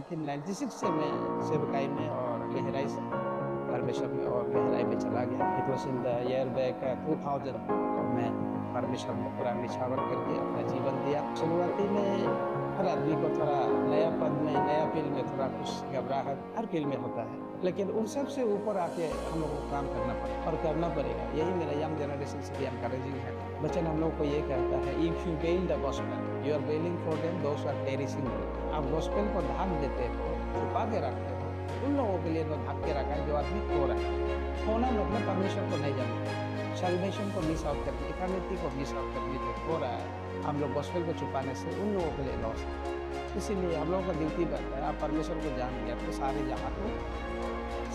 1996 से मैं सेवकाई में और गहराई से परमेश्वर में और गहराई में चला गया। It was in the year back 2000 और मैं परमेश्वर में पूरा निछावर करके अपना जीवन दिया। शुरुआती में हर आदमी को थोड़ा नया पद में, नया फील्ड में थोड़ा कुछ घबराहट हर फील्ड में होता है, लेकिन उन सब से ऊपर आके हम लोगों को काम करना पड़ेगा और करना पड़ेगा। यही मेरा यंग जनरेशन से भी एनकरेजिंग है। वचन हम लोग को ये कहता है, if you veil the gospel you are veiling for them those are perishing. आप गॉस्पेल को ढाक देते हो, छुपा के रखते हो, उन लोगों के लिए तो ढाक के रखा है जो आदमी खो रहा है। खोना मतलब परमेश्वर को नहीं जानते, सैल्वेशन को मिस आउट करके, इटर्निटी को मिस आउट करके जो खो रहा है, हम लोग गॉस्पेल को छुपाने से उन लोगों के लिए लॉस है। इसीलिए हम लोगों का ड्यूटी बनता है, आप परमेश्वर को जान लिया तो सारे जहाँ को,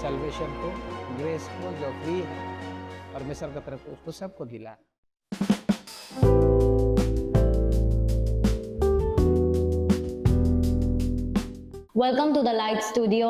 सैल्वेशन को, ग्रेस को, जो फ्री है परमेश्वर की तरफ उसको सबको दिला। Welcome to the light studio,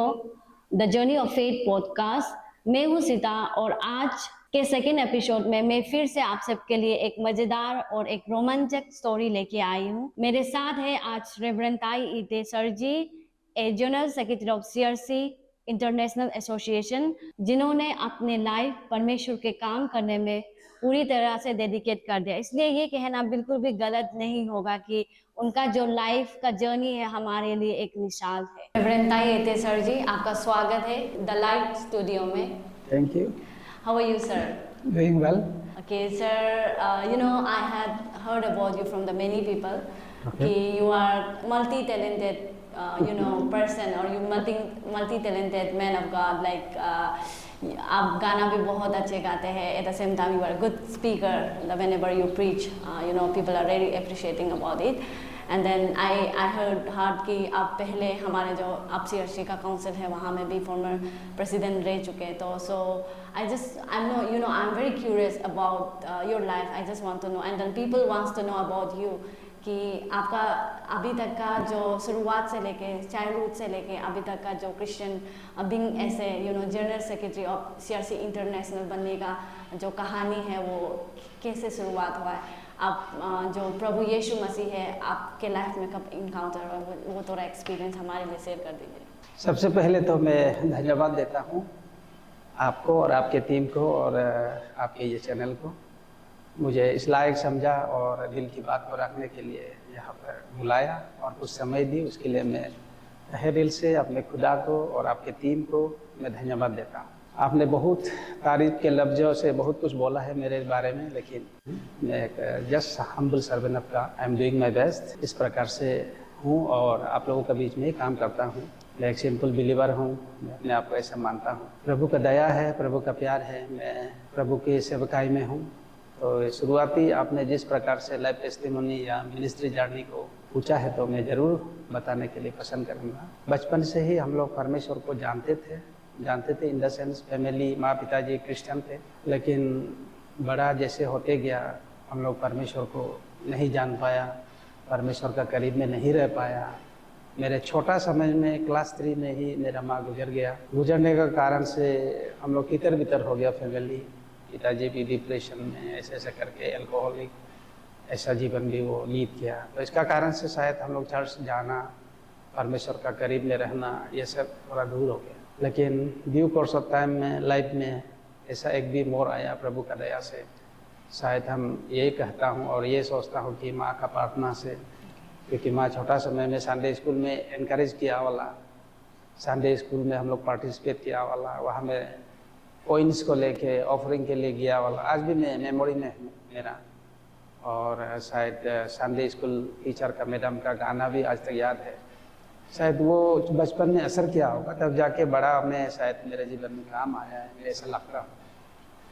the journey of faith podcast. मैं हूँ सीता और आज के सेकेंड एपिसोड में मैं फिर से आप सबके लिए एक मजेदार और एक रोमांचक स्टोरी लेके आई हूँ। मेरे साथ है आज रेवरेंड ताई ईते सर जी, general secretary of CRC international association, जिन्होंने अपने लाइफ परमेश्वर के काम करने में पूरी तरह से डेडिकेट कर दिया। इसलिए ये कहना बिल्कुल भी गलत नहीं होगा कि उनका जो लाइफ का जर्नी है हमारे लिए एक मिसाल है। रेवरेंड ताई ईते सर जी, आपका स्वागत है द लाइट स्टूडियो में। Thank you. How are you, sir? Doing well. Okay, sir. I had heard about you from the many people. Okay. You are multi-talented, person, or you multi-talented man of God. Like आप गाना भी बहुत अच्छे गाते हैं. At the same time, you are a good speaker. Whenever you preach, people are really appreciating about it. And then I heard कि आप पहले हमारे जो आप सीआरसी का काउंसिल है वहाँ में भी फॉर्मर प्रेसिडेंट रह चुके हैं। तो so I'm very curious about your life. I just want to know, and then people wants to know about you कि आपका अभी तक का जो शुरुआत से लेके, चाइल्डहुड से लेके अभी तक का जो क्रिश्चियन बीइंग ऐसे general secretary of CRC international बनने का जो कहानी है वो कैसे शुरुआत हुआ है। आप जो प्रभु यीशु मसीह है आपके लाइफ में कब इनकाउंटर हुआ, वो थोड़ा एक्सपीरियंस हमारे लिए शेयर कर दीजिए। सबसे पहले तो मैं धन्यवाद देता हूँ आपको और आपके टीम को और आपके ये चैनल को, मुझे इस लायक समझा और दिल की बात को रखने के लिए यहाँ पर बुलाया और कुछ समय दी। उसके लिए मैं तहे दिल से अपने खुदा को और आपके टीम को मैं धन्यवाद देता हूँ। आपने बहुत तारीफ के लफ्ज़ों से बहुत कुछ बोला है मेरे बारे में, लेकिन मैं एक just humble servant of God, I am doing my best, इस प्रकार से हूँ और आप लोगों के बीच में ही काम करता हूँ। मैं एक सिंपल बिलीवर हूँ, मैं अपने आप को ऐसा मानता हूँ। प्रभु का दया है, प्रभु का प्यार है, मैं प्रभु की सेवकाई में हूँ। तो शुरुआती आपने जिस प्रकार से लाइफ टेस्टिमोनी या मिनिस्ट्री जर्नी को पूछा है तो मैं ज़रूर बताने के लिए पसंद करूँगा। बचपन से ही हम लोग परमेश्वर को जानते थे इन द सेंस फैमिली, माँ पिताजी क्रिश्चियन थे, लेकिन बड़ा जैसे होते गया हम लोग परमेश्वर को नहीं जान पाया, परमेश्वर का करीब में नहीं रह पाया। मेरे छोटा समय में क्लास 3 में ही मेरा माँ गुजरने का कारण से हम लोग तितर बितर हो गया फैमिली। पिताजी भी डिप्रेशन में ऐसे करके एल्कोहलिक ऐसा जीवन भी वो लीड किया। तो इसका कारण से शायद हम लोग चर्च जाना, परमेश्वर का करीब में रहना, ये सब थोड़ा दूर हो गया। लेकिन ड्यू कोर्स ऑफ टाइम में लाइफ में ऐसा एक भी मोड़ आया प्रभु का दया से। शायद हम यही कहता हूँ और ये सोचता हूँ कि माँ का प्रार्थना से, क्योंकि माँ छोटा समय में संडे स्कूल में एनकरेज किया वाला, संडे स्कूल में हम लोग पार्टिसिपेट किया वाला, वहाँ में कॉइन्स को लेके ऑफरिंग के लिए गया वाला, आज भी मैं मेमोरी में हूँ मेरा। और शायद संडे स्कूल टीचर का, मैडम का गाना भी आज तक याद है। शायद वो बचपन में असर किया होगा, तब जाके बड़ा में शायद मेरे जीवन में काम आया है, ऐसा लगता है।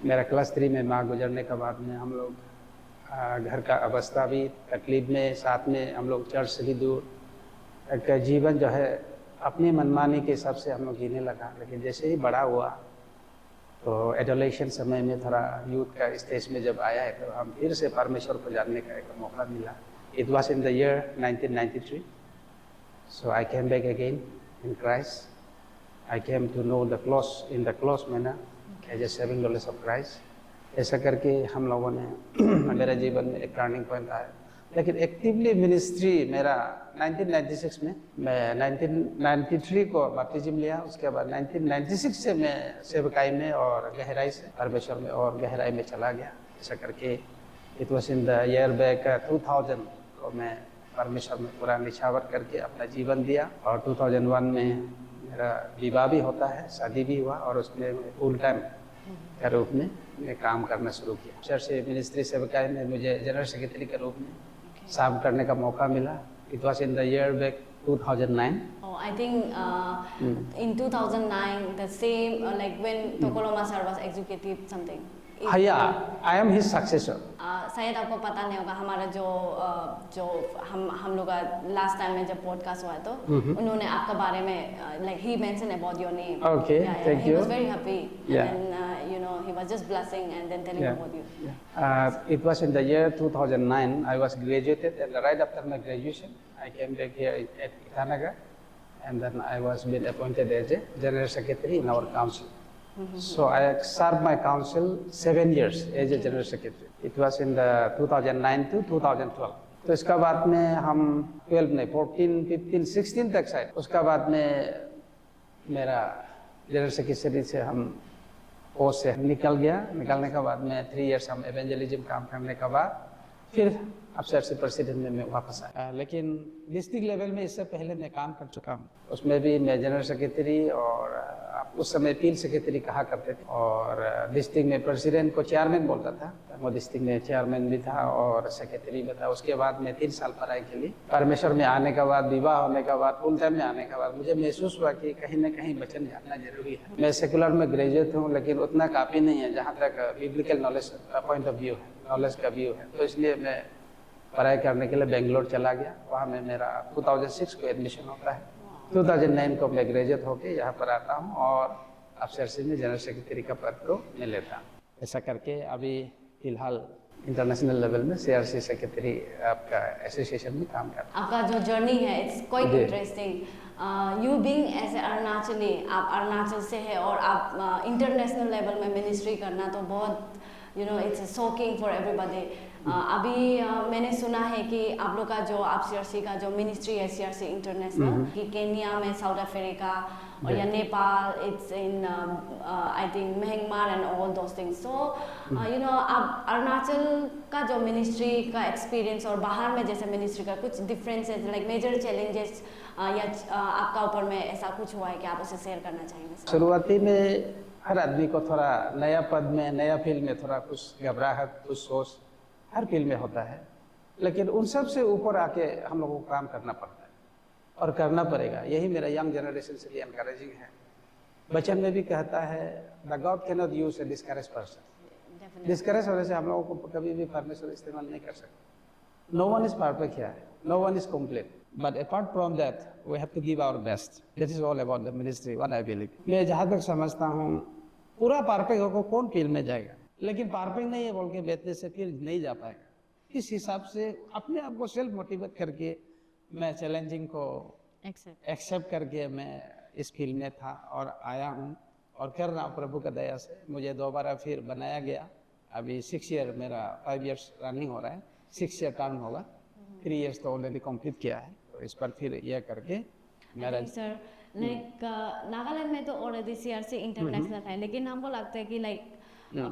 मेरा क्लास 3 में माँ गुजरने के बाद में हम लोग घर का अवस्था भी तकलीफ में, साथ में हम लोग चर्च से भी दूर, एक जीवन जो है अपनी मनमानी के हिसाब से हम लोग जीने लगा। लेकिन जैसे ही बड़ा हुआ तो एडोलेशन समय में थोड़ा यूथ का स्टेज में जब आया है तो हम फिर से परमेश्वर को जानने का एक मौका मिला। It was in the year 1993, so I came back again in Christ. I came to know the close manner as a saving knowledge of Christ. ऐसा करके हम लोगों ने मेरे जीवन में एक टर्निंग पॉइंट आया लेकिन एक्टिवली मिनिस्ट्री मेरा 1996 में, मैं 1993 को बैप्टिज्म लिया। उसके बाद 1996 से मैं सेवकाई में और गहराई से परमेश्वर में और गहराई में चला गया। ऐसा करके it was in the year back 2000 को मैं परमेश्वर में पूरा निछावर करके अपना जीवन दिया। और 2001 में मेरा विवाह भी होता है, शादी भी हुआ, और उसमें फुल टाइम के रूप में मैं काम करना शुरू किया। चर्च से मिनिस्ट्री सेवकाई में मुझे जनरल सेक्रेटरी के रूप में काम करने का मौका मिला। It was in the year back 2009. Oh, I think in 2009, the same like when Tokoloma sir was executive something. Yeah, I am his successor. शायद आपको पता नहीं होगा, हमारा जो हम लोग का लास्ट टाइम में जब पॉडकास्ट हुआ तो उन्होंने आपका बारे में like he mentioned about your name. Okay, thank he you. was very happy. Yeah. And then you know he was just blessing and then telling about you. It was in the year 2009. I was graduated, and right after my graduation, I came back here at Itanagar, and then I was been appointed as a general secretary in our council. So I served my council 7 years as a general secretary. It was in the 2009 to 2012. तो इसका बाद में हम 12 नहीं 14, 15, 16 तक शायद। उसका बाद में मेरा जनरल सेक्रेटरी से हम पोस्ट से निकल गया। निकलने के बाद में 3 इयर्स हम एवेंजलिज्म काम करने के बाद फिर अफसर से प्रेसिडेंट में मैं वापस आया। लेकिन डिस्ट्रिक्ट लेवल में इससे पहले मैं काम कर चुका हूँ। उसमें भी मैं जनरल सेक्रेटरी और उस समय फील्ड सेक्रेटरी कहा करते थे, और डिस्ट्रिक्ट में प्रेसिडेंट को चेयरमैन बोलता था। वो डिस्ट्रिक्ट में चेयरमैन भी था और सेक्रेटरी भी था। उसके बाद मैं 3 साल पढ़ाई के लिए परमेश्वर में आने के बाद, विवाह होने के बाद, फुल टाइम में आने के बाद मुझे महसूस हुआ कि कहीं ना कहीं वचन जानना जरूरी है। मैं सेकुलर में ग्रेजुएट हूँ, लेकिन उतना काफ़ी नहीं है जहाँ तक biblical knowledge point of view है, नॉलेज का व्यू है। तो इसलिए मैं पढ़ाई करने के लिए बेंगलोर चला गया। वहाँ में मेरा 2006 को एडमिशन होता है। 2009 को मैं ग्रेजुएट होकर यहाँ पर आता हूँ और अफसर से मैं जनरल सेक्रेटरी का पद को मैं लेता हूँ। ऐसा करके अभी फिलहाल इंटरनेशनल लेवल में CRC सेक्रेटरी आपका एसोसिएशन में काम करता हूँ। आपका जो जर्नी है it's quite interesting. You being as a Arunachali, आप अरुणाचल से है और आप इंटरनेशनल लेवल में मिनिस्ट्री करना तो बहुत इट्स शॉकिंग फॉर एवरीबॉडी। अभी मैंने सुना है कि आप लोग का जो आप CRC का जो मिनिस्ट्री है CRC इंटरनेशनल, कि केन्या में, साउथ अफ्रीका और या Nepal, it's in I think Myanmar and all those things. So आप अरुणाचल का जो मिनिस्ट्री का एक्सपीरियंस और बाहर में जैसे मिनिस्ट्री का कुछ डिफरेंसेस, लाइक मेजर चैलेंजेस या आपका ऊपर में ऐसा कुछ हुआ है कि आप उसे शेयर करना चाहेंगे? शुरुआती में हर आदमी को थोड़ा नया पद में, नया फील्ड में थोड़ा कुछ घबराहट, कुछ सोच हर फील्ड में होता है। लेकिन उन सब से ऊपर आके हम लोगों को काम करना पड़ता है और करना पड़ेगा। यही मेरा यंग जनरेशन से भी एनकरेजिंग है। बचन में भी कहता है, the God can not use A discourage person. Discourage होने से हम लोगों को कभी भी परमेश्वर इस्तेमाल नहीं कर सकते। No one is perfect here, no one is complete, but apart from that we have to give our best. That is all about the ministry, what I believe. मैं जहाँ तक समझता हूँ, पूरा परफेक्ट होकर कौन फील्ड में जाएगा, लेकिन परफेक्ट नहीं है बोल के बेहतर से फिर नहीं जा पाएगा। इस हिसाब से अपने आप को सेल्फ मोटिवेट करके मैं चैलेंजिंग को एक्सेप्ट करके मैं इस फील्ड में था और आया हूँ और कर रहा हूँ। प्रभु का दया से मुझे दोबारा फिर बनाया गया। अभी 6 ईयर मेरा 5 इयर्स रनिंग हो रहा है, 6 ईयर टर्न होगा। 3 इयर्स तो ऑलरेडी कंप्लीट किया है। तो इस पर फिर यह करके मेरा सर लाइक नागालैंड में तो ऑलरेडी CRC इंटरनेशनल है, लेकिन हमको लगता है कि like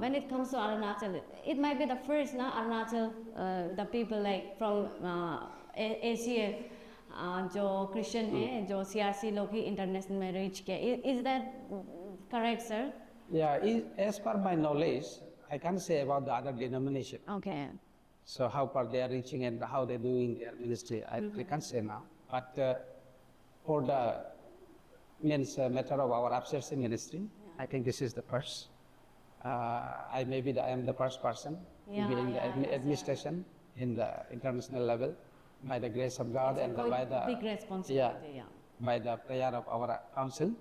when it comes to Arunachal, it might be the first Arunachal, the people like from ACF जो क्रिश्चियन है, जो CRC लोग ही इंटरनेशनल में रीच किया। Is that correct, sir? Yeah, as per my knowledge, I can't say about the other denomination. Okay. So how far they are reaching and how they're doing their ministry, I can't say now. But for the matter of our upstairs ministry, I think this is the first. I am the first person in the administration in the international level by the grace of God and by the big responsibility. by the prayer of our council.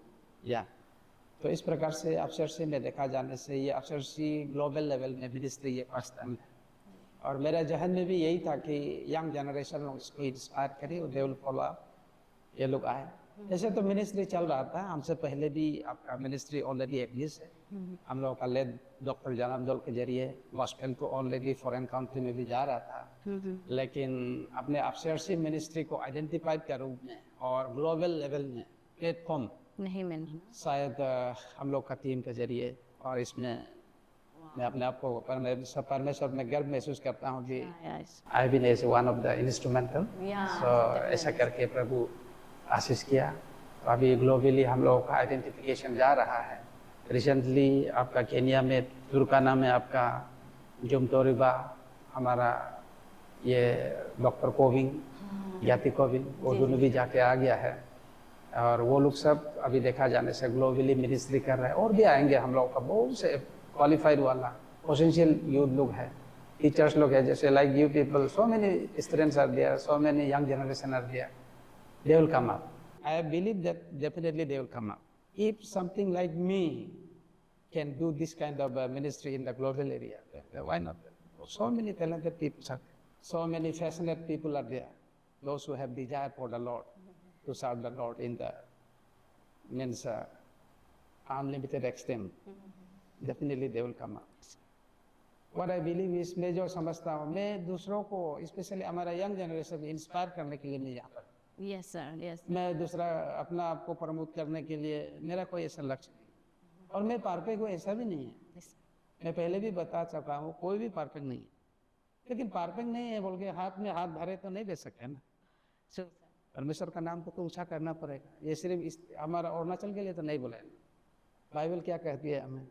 तो इस प्रकार से अफसरसी में देखा जाने से ये अफसरसी global level में मिनिस्ट्री ये फर्स्ट टाइम है। और मेरे जहन में भी यही था कि यंग जनरेशन लोग इसको इंस्पायर करे और दे विल फॉलो अप, ये लोग आए ऐसे तो मिनिस्ट्री चल रहा था हमसे पहले भी, आपका मिनिस्ट्री ऑलरेडी एग्जिस्ट है। हम लोग का लेड डॉक्टर जनाब के जरिए गॉस्पेल को ऑलरेडी फॉरेन कंट्री में भी जा रहा था, लेकिन अपने अपसेरसी मिनिस्ट्री को आइडेंटिफाइड के रूप में और ग्लोबल लेवल में प्लेटफॉर्म नहीं मिल शायद हम लोग का टीम के जरिए, और इसमें मैं अपने आप को परमेश्वर में गर्व महसूस करता हूँ कि I been as one of the instrumental. So ऐसा करके प्रभु आशीष किया। तो अभी ग्लोबली हम लोगों का आइडेंटिफिकेशन जा रहा है। रिसेंटली आपका केनिया में तुर्काना में आपका जुमतोरिबा हमारा ये डॉक्टर कोविंग, ज्ञाति कोविंग, वो दोनों भी जाके आ गया है। और वो लोग सब अभी देखा जाने से ग्लोबली मिनिस्ट्री कर रहे हैं, और भी आएंगे हम लोग का बहुत से क्वालिफाइड वाला पोटेंशियल यूथ लोग है, टीचर्स लोग है, जैसे like you people, so many students are there, so many young generation are there, they will come up. I believe that definitely they will come up. If something like me can do this kind of ministry in the global area, why not? So many talented people are there. So many passionate people are there. Those who have desire for the Lord, to serve the Lord in the means unlimited extent. Definitely they will come up. What I believe is, मैं जो समझता हूँ, मैं दूसरों को specially हमारा young generation में inspire करने के लिए मैं यहाँ पर। Yes sir, yes. मैं दूसरा अपना आप को प्रमोट करने के लिए मेरा कोई ऐसा लक्ष्य नहीं, और मैं परफेक्ट कोई ऐसा भी नहीं है। मैं पहले भी बता चुका हूँ, कोई भी परफेक्ट नहीं है, लेकिन परफेक्ट नहीं है बोल के हाथ में हाथ भरे तो नहीं दे सकते ना। परमेश्वर का नाम को तो ऊंचा करना पड़ेगा। ये सिर्फ हमारा अरुणाचल के लिए तो नहीं बोला है। बाइबल क्या कहती है हमें?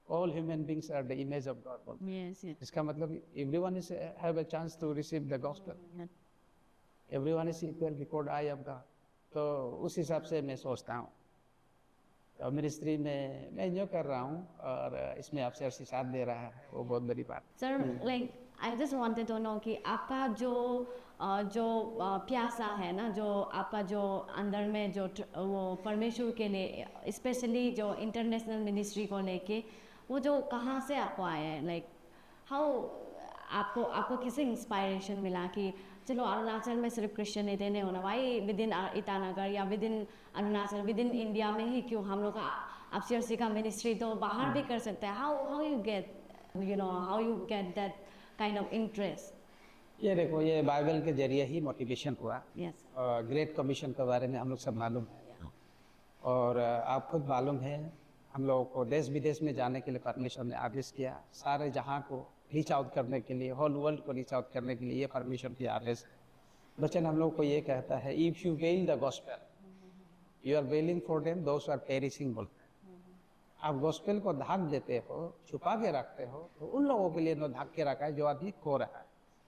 All human beings are the image of God. Yes, yes. इसका मतलब everyone is have a chance to receive the gospel. Everyone is equal before the eye of God. तो उस हिसाब से मैं सोचता हूँ। तो मिनिस्ट्री में मैं जो कर रहा हूँ, और इसमें आपसे साथ दे रहा है, वो बहुत बड़ी बात। Sir, like I just wanted to know कि आपका जो प्यासा है ना, जो आपका जो अंदर में जो वो परमेश्वर के लिए, स्पेशली जो इंटरनेशनल मिनिस्ट्री को लेके, वो जो कहाँ से आपको आया है? लाइक हाउ आपको किसी इंस्पायरेशन मिला कि चलो अरुणाचल में सिर्फ क्रिश्चियन ही नहीं होना भाई, विद इन ईटानगर या with in Arunachal, with in India में ही क्यों हम लोग का अपसीआरसी का मिनिस्ट्री तो बाहर भी कर सकते हैं। How you get that kind of interest? ये देखो, ये बाइबल के जरिए ही मोटिवेशन हुआ। यस। ग्रेट कमीशन के बारे में हम लोग सब मालूम है, और आप खुद मालूम है, हम लोगों को देश विदेश में जाने के लिए परमेश्वर ने आदेश किया। सारे जहां को रीच आउट करने के लिए, होल वर्ल्ड को रीच आउट करने के लिए ये परमेश्वर की आदेश। वचन हम लोग को ये कहता है, if you veil the gospel you are veiling for them those are perishing. बोलते हैं आप गॉस्पेल को ढक देते हो, छुपा के रखते हो, तो उन लोगों के लिए न ढक के रखा है जो अभी खो रहा है।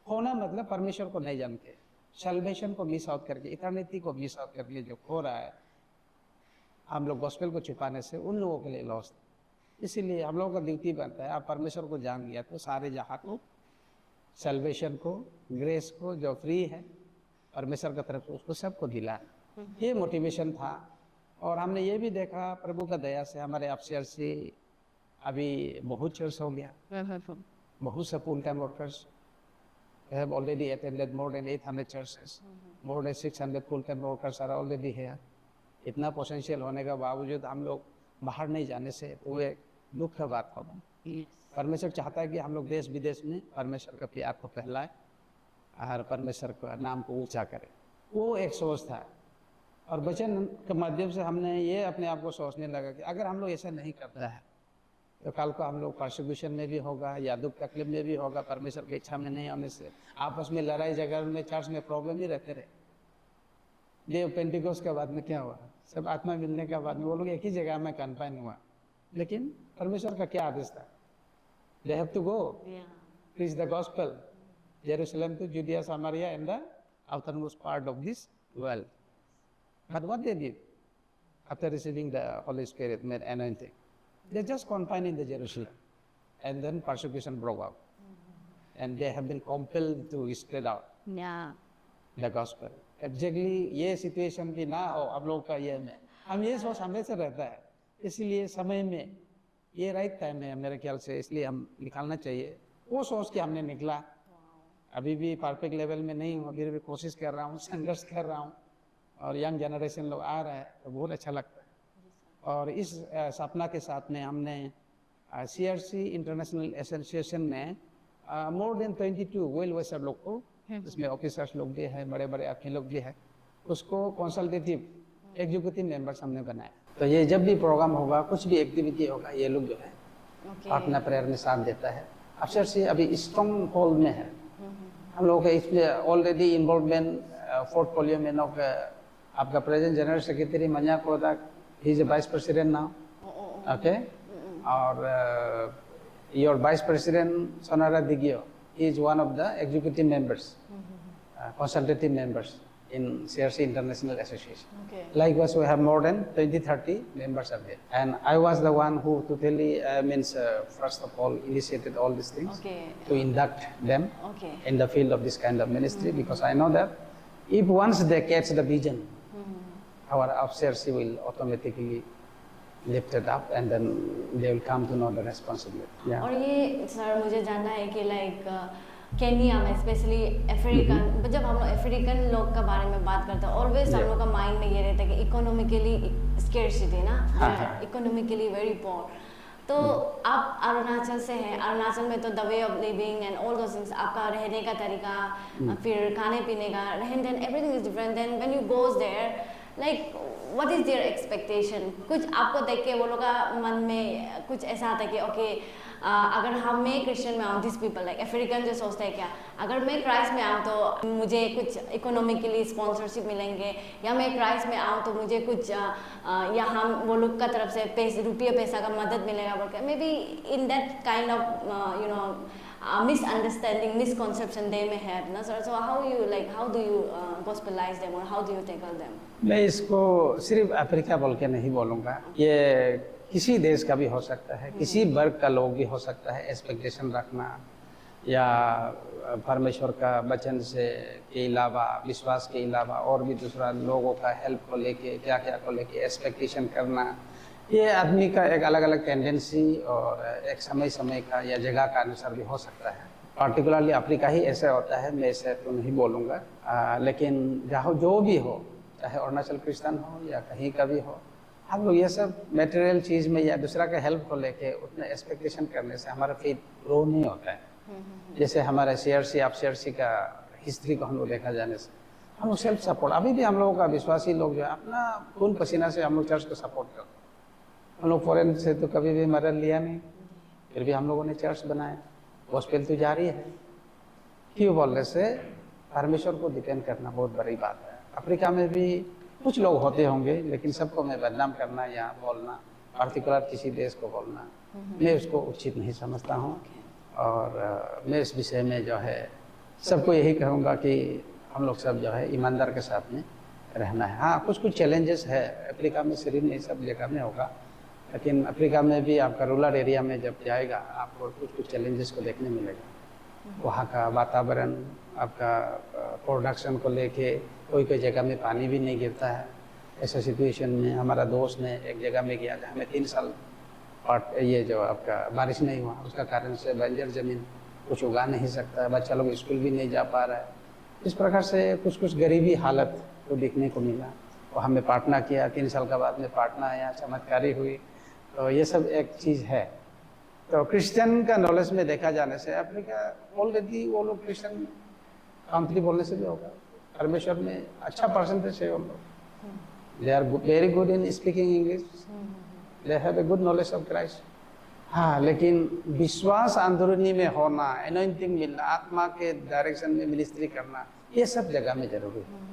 खोना मतलब परमेश्वर को नहीं जानते, सल्वेशन को मिस आउट करके, इटर्निटी को मिस आउट करके जो खो रहा है, हम लोग गॉस्पेल को छुपाने से उन लोगों के लिए लॉस। इसीलिए हम लोगों का ड्यूटी बनता है, आप परमेश्वर को जान लिया तो सारे जहाँ को सल्वेशन को, ग्रेस को जो फ्री है परमेश्वर की तरफ से, उसको सबको दिला। ये मोटिवेशन था। और हमने ये भी देखा प्रभु का दया से हमारे अपसेर से अभी बहुत चर्च हो गया, बहुत से full time workers have already attended more than 800 churches, more than 600 full time workers are already here। इतना पोटेंशियल होने के बावजूद हम लोग बाहर नहीं जाने से वो एक दुख की बात होगा। परमेश्वर चाहता है कि हम लोग देश विदेश में परमेश्वर का प्यार को फैलाए और परमेश्वर का नाम को ऊंचा करें। वो एक सोच था, और वचन के माध्यम से हमने ये अपने आप को सोचने लगा कि अगर हम लोग ऐसा नहीं करता है तो कल को हम लोग परसिक्यूशन में भी होगा या दुख तकलीफ में भी होगा। परमेश्वर की इच्छा में नहीं होने से आपस में लड़ाई झगड़ में, चर्च में प्रॉब्लम ही रहते रहे। ये पेंटिकोस के बाद में क्या हुआ? सब आत्मा मिलने के बाद में वो लोग एक ही जगह में कन्फाइन हुआ, लेकिन परमेश्वर का क्या आदेश था? They have to go preach the gospel Jerusalem to Judea Samaria and the outermost part of this world. But what they did after receiving the Holy Spirit made anointing? They just confined in the Jerusalem, and then persecution broke out, and they have been compelled to spread out the gospel. Exactly ये situation की ना हो अब लोग का ये में हम ये सोच हमेशा रहता है, इसलिए समय में ये राइट टाइम है मेरे ख्याल से, इसलिए हम निकालना चाहिए। वो सोच के हमने निकला। अभी भी परफेक्ट लेवल में नहीं हूँ, अभी भी कोशिश कर रहा हूँ, संघर्ष कर रहा हूँ, और यंग जनरेशन लोग आ रहा है तो बहुत अच्छा लगता है। और इस सपना के साथ में हमने CRC इंटरनेशनल एसोसिएशन में मोर देन 22 वेल विशर लोग को, इसमें ऑफिसर्स लोग भी हैं, बड़े बड़े आदमी लोग भी हैं, उसको कंसल्टेटिव एग्जीक्यूटिव मेंबर्स हमने बनाया। तो ये जब भी प्रोग्राम होगा, कुछ भी एक्टिविटी होगा, ये लोग जो है अपना प्रेयर में साथ देता है। अफसर से अभी स्ट्रॉन्ग होल्ड में है हम लोग का, इसमें ऑलरेडी इन्वॉल्वमेंट पोर्टफोलियो में लोग आपका present general secretary Manya Kodak, he is vice president now, okay, और your vice president Sonara Digio is one of the executive members, consultative members in CRC International Association. Okay. Likewise, we have more than 20-30 members are there. And I was the one who totally first of all initiated all these things to induct them in the field of this kind of ministry, because I know that if once they catch the vision, our CRC will automatically lift it up and then they will come to know the responsibility. और ये sir मुझे जानना है कि like Kenya में specially African, जब हम लोग अफ्रीकन लोग का बारे में बात करते हैं ऑलवेज हम लोग का माइंड में ये रहता है कि इकोनॉमिकली स्केर्सिटी ना, इकोनॉमिकली वेरी पुअर। तो आप अरुणाचल से हैं, अरुणाचल में तो the way of living and all those things, आपका रहने का तरीका, फिर खाने पीने का, रहन सहन, everything is different. Then when you goes there, like what is their expectation? कुछ आपको देख के वो लोग का मन में कुछ ऐसा आता है कि ओके अगर हम मैं क्रिश्चियन में आऊँ, दिस पीपल लाइक अफ्रीकन जो सोचते हैं क्या अगर मैं क्राइस्ट में आऊँ तो मुझे कुछ इकोनॉमिकली स्पॉन्सरशिप मिलेंगे, या मैं क्राइस्ट में आऊँ तो मुझे कुछ या हम वो लोग का तरफ से रुपये पैसा का मदद मिलेगा बोल के, may be in that kind of you know misunderstanding, misconception they may have, na sir. So how do you gospelize them or how do you tackle them? मैं इसको सिर्फ अफ्रीका बोल के नहीं बोलूँगा, ये किसी देश का भी हो सकता है, किसी वर्ग का लोग भी हो सकता है। एक्सपेक्टेशन रखना या परमेश्वर का वचन से के अलावा, विश्वास के अलावा और भी दूसरा लोगों का हेल्प को लेके, क्या क्या को लेके एक्सपेक्टेशन करना, ये आदमी का एक अलग अलग टेंडेंसी और एक समय समय का या जगह का अनुसार भी हो सकता है। पार्टिकुलरली अफ्रीका ही ऐसा होता है, मैं ऐसे तो नहीं बोलूँगा, लेकिन जहाँ जो भी हो, चाहे अरुणाचल क्रिश्चियन हो या कहीं का भी हो, हम लोग ये सब मटेरियल चीज़ में या दूसरा के हेल्प को लेके उतना एक्सपेक्टेशन करने से हमारा फेथ ग्रो नहीं होता है। जैसे हमारा CRC, आप CRC का हिस्ट्री को हम लोग देखा जाने से हम लोग सेल्फ सपोर्ट, अभी भी हम लोगों का विश्वासी लोग जो है अपना खून पसीना से हम लोग चर्च को सपोर्ट करते हैं। हम लोग फॉरेन से तो कभी भी मदद लिया नहीं, फिर भी हम लोगों ने चर्च बनाया, गॉस्पेल तो जारी है। क्यों बोलने से परमेश्वर को डिपेंड करना बहुत बड़ी बात है। अफ्रीका में भी कुछ लोग होते होंगे, लेकिन सबको मैं बदनाम करना या बोलना, पार्टिकुलर किसी देश को बोलना, मैं उसको उचित नहीं समझता हूँ। और मैं इस विषय में जो है सबको यही कहूँगा कि हम लोग सब जो है ईमानदार के साथ में रहना है। हाँ, कुछ कुछ चैलेंजेस है अफ्रीका में, सिर्फ नहीं सब जगह में होगा, लेकिन अफ्रीका में भी आपका रूरल एरिया में जब जाएगा आपको कुछ कुछ चैलेंजेस को देखने मिलेगा। वहाँ का वातावरण, आपका प्रोडक्शन को लेके कोई कोई जगह में पानी भी नहीं गिरता है। ऐसा सिचुएशन में हमारा दोस्त ने एक जगह में गया जहाँ में 3 साल ये जो आपका बारिश नहीं हुआ, उसका कारण से बंजर ज़मीन, कुछ उगा नहीं सकता है, बच्चा लोग स्कूल भी नहीं जा पा रहा है। इस प्रकार से कुछ कुछ गरीबी हालत को देखने को मिला। और हमें प्रार्थना किया, 3 साल का बाद में प्रार्थना आया, चमत्कारी हुई। तो ये सब एक चीज़ है। तो क्रिश्चियन का नॉलेज में देखा जाने से अफ्रीका ऑलरेडी वो लोग क्रिश्चियन कंट्री बोलने से भी होगा, परमेश्वर में अच्छा परसेंटेज है। वो लोग they are very good in speaking English, they have a good knowledge of Christ. हाँ, लेकिन विश्वास अंदरूनी में होना, एनॉइंटिंग मिलना, आत्मा के डायरेक्शन में मिनिस्ट्री करना, ये सब जगह में जरूरी है।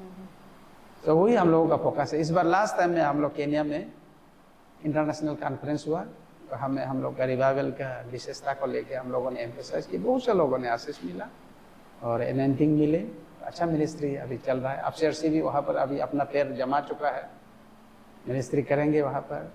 तो वही हम लोगों का फोकस है। इस बार लास्ट टाइम में हम लोग केन्या में इंटरनेशनल कॉन्फ्रेंस हुआ, तो हम लोग का रिवाइवल का विशेषता को लेके हम लोगों ने एम्फेसाइज की। बहुत से लोगों ने आशीष मिला और एनॉइंटिंग मिले, अच्छा मिनिस्ट्री अभी चल रहा है। अब CRC भी वहाँ पर अभी अपना पैर जमा चुका है, मिनिस्ट्री करेंगे वहाँ पर।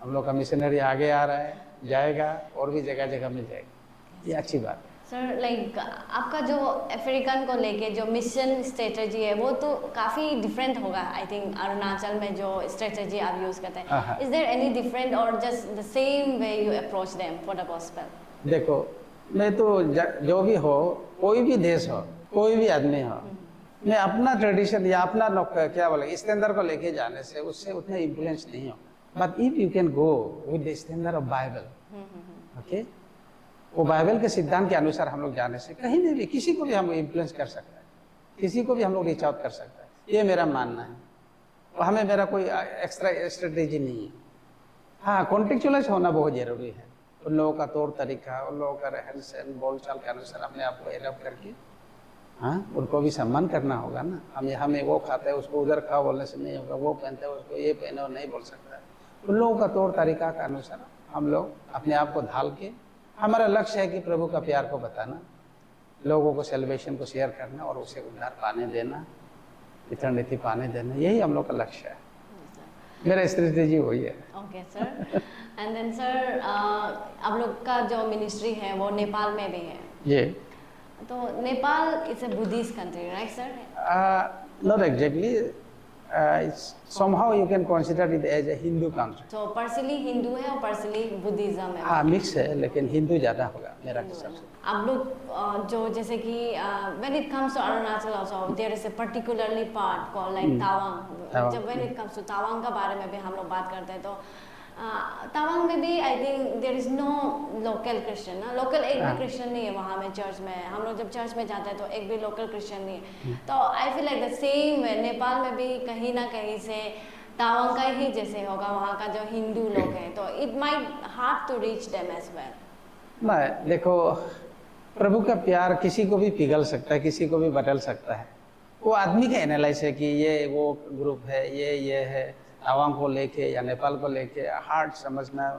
हम लोग का मिशनरी आगे आ रहा है, जाएगा और भी जगह जगह मिल जाएगी, ये अच्छी बात है। सर लाइक आपका जो अफ्रीकन को लेके जो मिशन स्ट्रेटजी है वो तो काफ़ी डिफरेंट होगा आई थिंक। अरुणाचल में जो स्ट्रेटजी आप यूज़ करते हैं, इज देयर एनी डिफरेंट और just the same way you approach them for the gospel? देखो, मैं तो जो भी हो, कोई भी देश हो, कोई भी आदमी हो, मैं अपना ट्रेडिशन या अपना क्या बोले स्टैंडर्ड को लेके जाने से उससे उतना इन्फ्लुएंस नहीं हो। But if you can go with the standard of Bible, okay, वो बाइबल के सिद्धांत के अनुसार हम लोग जाने से कहीं नहीं भी किसी को भी हम इन्फ्लुएंस कर सकते हैं, किसी को भी हम लोग रीच आउट कर सकते हैं। ये मेरा मानना है, और हमें मेरा कोई एक्स्ट्रा स्ट्रेटेजी नहीं है। हाँ, कॉन्टेक्चुअलाइज होना बहुत जरूरी है। उन लोगों का तौर तरीका, उन लोगों का रहन सहन, बोलचाल के अनुसार अपने आप को एडॉप्ट करके, हाँ, उनको भी सम्मान करना होगा ना। हमें वो खाता है उसको उधर खाओ बोलने से नहीं होगा, वो पहनते है उसको ये पहने और नहीं बोल सकता है। उन लोगों का तौर तरीका के अनुसार हम लोग अपने आप को ढाल के, हमारा लक्ष्य है कि प्रभु का प्यार को बताना, लोगों को सेलिब्रेशन को शेयर करना और उसे उद्धार पाने देना, इटर्निटी पाने देना, यही हम लोग का लक्ष्य है। मेरा स्ट्रेटेजी वही है। Okay sir. And then sir, आप लोग का जो मिनिस्ट्री है वो नेपाल में भी है। ये तो Nepal is a Buddhist country, right sir? Not exactly, somehow you can consider it as a Hindu country. तो पर्सनली हिंदू है और पर्सनली बुद्धिज्म है। हाँ, मिक्स है, लेकिन हिंदू ज़्यादा होगा मेरा हिसाब से। आप लोग जो जैसे कि when it comes to Arunachal also there is a particularly part called like Tawang. जब when it comes to Tawang का बारे में भी हम लोग बात करते हैं तो तावांग में भी I think there is no local Christian ना, लोकल एक भी क्रिश्चियन नहीं है वहाँ में। चर्च में हम लोग जब चर्च में जाते हैं तो एक भी लोकल क्रिश्चियन नहीं है। तो I feel like the same है नेपाल में भी कहीं ना कहीं से तावांग का ही जैसे होगा वहाँ का जो हिंदू लोग हैं, तो it might hard to reach them as well. नहीं, देखो, प्रभु का प्यार किसी को भी पिघल सकता है, किसी को भी बदल सकता है। वो आदमी का एनालाइज है कि ये वो ग्रुप है, ये है। तावांग को लेके या नेपाल को लेके हार्ड समझना,